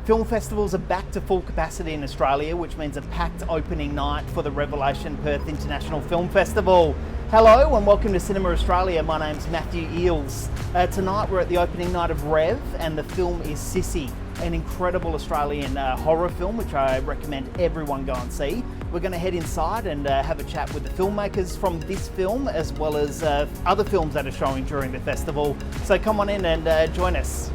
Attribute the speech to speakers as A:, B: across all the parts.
A: Film festivals are back to full capacity in Australia, which means a packed opening night for the Revelation Perth International Film Festival. Hello and welcome to Cinema Australia. My name's Matthew Eales. Tonight we're at the opening night of Rev and the film is Sissy, an incredible Australian horror film which I recommend everyone go and see. We're going to head inside and have a chat with the filmmakers from this film as well as other films that are showing during the festival. So come on in and join us.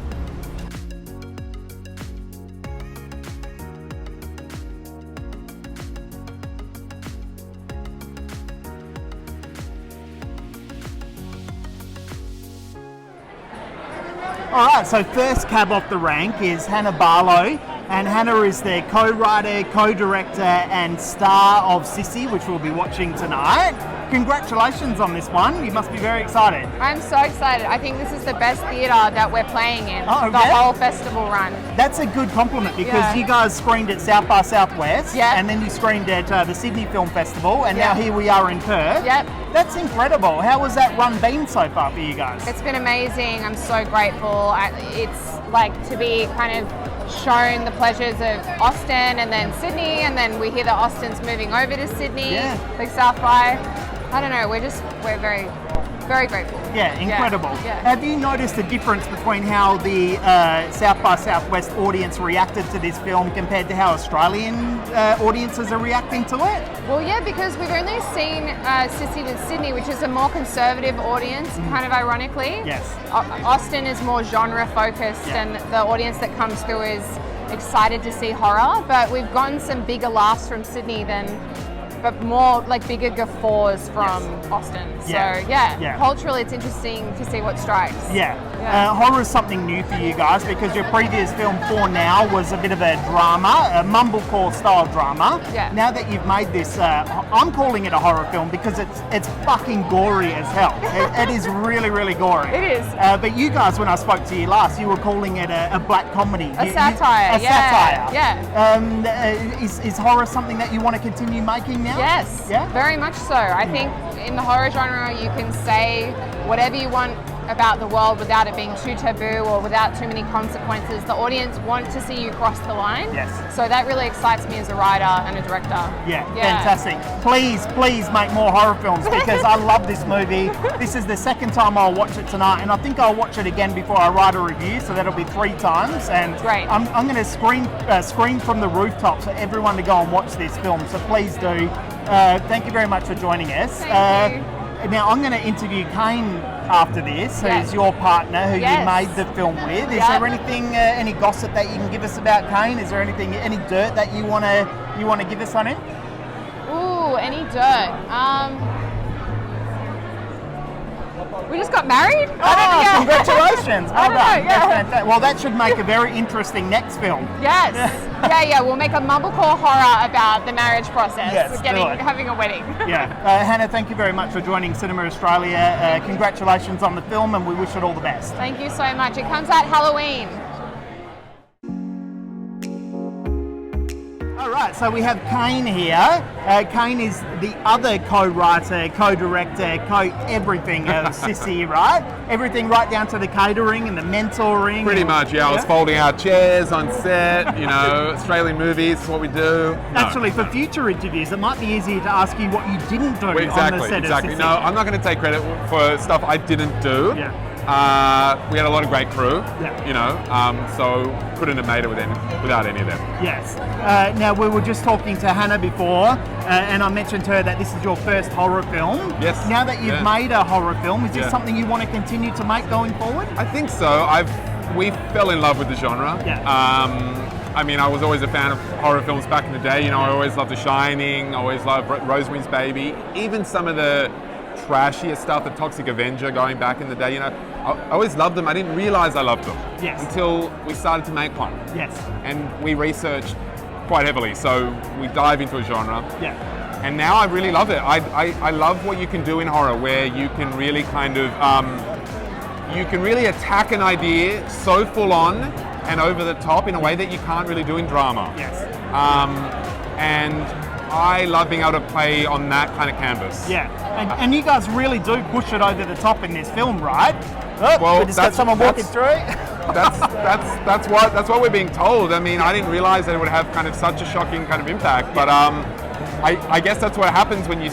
A: All right, so first cab off the rank is Hannah Barlow, and Hannah is the co-writer, co-director and star of Sissy, which we'll be watching tonight. Congratulations on this one, you must be very excited.
B: I'm so excited. I think this is the best theatre that we're playing in, the whole festival run.
A: That's a good compliment because you guys screened at South by Southwest and then you screened at the Sydney Film Festival and now here we are in Perth. That's incredible. How has that run been so far for you guys?
B: It's been amazing. I'm so grateful. It's like to be kind of shown the pleasures of Austin and then Sydney, and then we hear that Austin's moving over to Sydney, like South by. I don't know, we're very, very grateful.
A: Yeah, incredible. Have you noticed a difference between how the South by Southwest audience reacted to this film compared to how Australian audiences are reacting to it?
B: Well, yeah, because we've only seen Sissy with Sydney, which is a more conservative audience, kind of ironically. Austin is more genre focused and the audience that comes through is excited to see horror, but we've gotten some bigger laughs from Sydney but more like bigger guffaws from Austin. So culturally it's interesting to see what strikes.
A: Horror is something new for you guys because your previous film For Now was a bit of a drama, a mumblecore style drama. Now that you've made this, I'm calling it a horror film because it's fucking gory as hell. It is really, really gory.
B: It is.
A: But you guys, when I spoke to you last, you were calling it a black comedy.
B: A satire.
A: Satire. Is horror something that you want to continue making now?
B: Yes, very much so. I think in the horror genre you can say whatever you want about the world without it being too taboo or without too many consequences. The audience want to see you cross the line. So that really excites me as a writer and a director.
A: Fantastic. Please make more horror films because I love this movie. This is the second time I'll watch it tonight and I think I'll watch it again before I write a review, so that'll be 3 times. And I'm going to scream from the rooftops for everyone to go and watch this film, so please do. Thank you very much for joining us.
B: Thank you.
A: Now I'm going to interview Kane after this, who's your partner, who you made the film with. Is there anything, any gossip that you can give us about Kane? Is there anything, any dirt that you want to give us on him?
B: Ooh, any dirt? We just got married.
A: Congratulations! Well done. Well, that should make a very interesting next film.
B: We'll make a mumblecore horror about the marriage process, having a wedding.
A: Hannah, thank you very much for joining Cinema Australia. Congratulations on the film, and we wish it all the best.
B: Thank you so much. It comes out Halloween.
A: All right, so we have Kane here. Kane is the other co-writer, co-director, everything of Sissy, right? Everything right down to the catering and the mentoring.
C: Pretty much, I was folding out chairs on set, Australian movies, what we do.
A: Actually, for future interviews, it might be easier to ask you what you didn't do on the set of Sissy.
C: No, I'm not going to take credit for stuff I didn't do. We had a lot of great crew, so couldn't have made it without any of them.
A: Now, we were just talking to Hannah before, and I mentioned to her that this is your first horror film. Now that you've made a horror film, is this something you want to continue to make going forward?
C: I think so. We fell in love with the genre. I was always a fan of horror films back in the day. I always loved The Shining, I always loved Rosemary's Baby, even some of the trashier stuff, the Toxic Avenger going back in the day, I always loved them. I didn't realize I loved them until we started to make one. And we researched quite heavily, so we dive into a genre. And now I really love it. I love what you can do in horror, where you can really kind of, you can really attack an idea so full on and over the top in a way that you can't really do in drama. And I love being able to play on that kind of canvas.
A: And you guys really do push it over the top in this film, right? We just got someone walking through.
C: that's what we're being told. I mean, I didn't realize that it would have kind of such a shocking kind of impact, but I guess that's what happens when you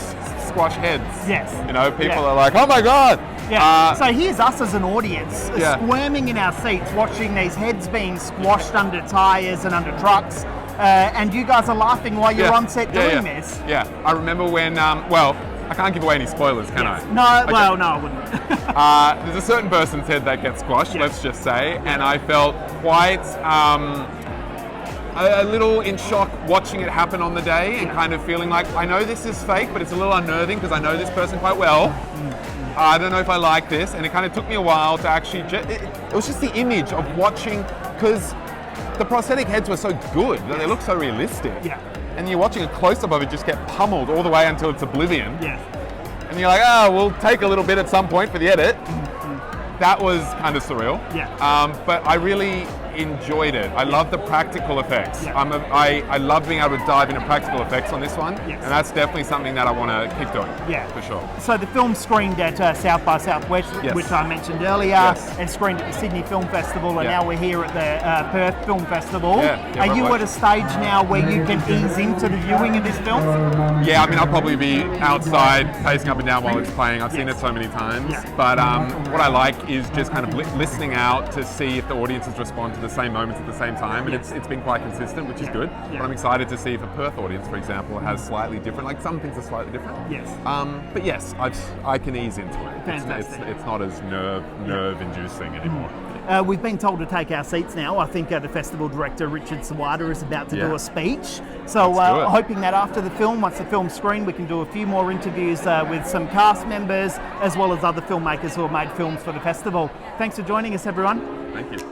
C: squash heads.
A: Yes.
C: You know, people are like, oh my God.
A: Yeah. So here's us as an audience squirming in our seats, watching these heads being squashed under tyres and under trucks, and you guys are laughing while you're on set doing this.
C: Yeah. I remember when, I can't give away any spoilers, can I?
A: No, okay. Well, no, I wouldn't.
C: There's a certain person's head that gets squashed, let's just say, and I felt quite a little in shock watching it happen on the day and kind of feeling like, I know this is fake, but it's a little unnerving because I know this person quite well. I don't know if I like this, and it kind of took me a while to actually, it was just the image of watching, because the prosthetic heads were so good, that they look so realistic.
A: Yeah.
C: And you're watching a close-up of it just get pummeled all the way until it's oblivion.
A: Yeah.
C: And you're like, we'll take a little bit at some point for the edit. That was kind of surreal.
A: Yeah.
C: But I really enjoyed it. I love the practical effects.
A: Yeah.
C: I love being able to dive into practical effects on this one.
A: Yes.
C: And that's definitely something that I want to keep doing.
A: Yeah.
C: For sure.
A: So the film screened at South by Southwest, which I mentioned earlier, and screened at the Sydney Film Festival, and now we're here at the Perth Film Festival. Are you at a stage now where you can ease into the viewing of this film?
C: Yeah, I mean, I'll probably be outside pacing up and down while it's playing. I've seen it so many times. But what I like is just kind of listening out to see if the audiences respond to the same moments at the same time, and it's been quite consistent, which is good. But I'm excited to see if a Perth audience, for example, has slightly different, like some things are slightly different.
A: Yes.
C: But yes, I can ease into it.
A: Fantastic.
C: It's not as nerve-inducing anymore.
A: We've been told to take our seats now. I think the festival director, Richard Sawada, is about to do a speech. So hoping that after the film, once the film's screened, we can do a few more interviews with some cast members, as well as other filmmakers who have made films for the festival. Thanks for joining us, everyone.
C: Thank you.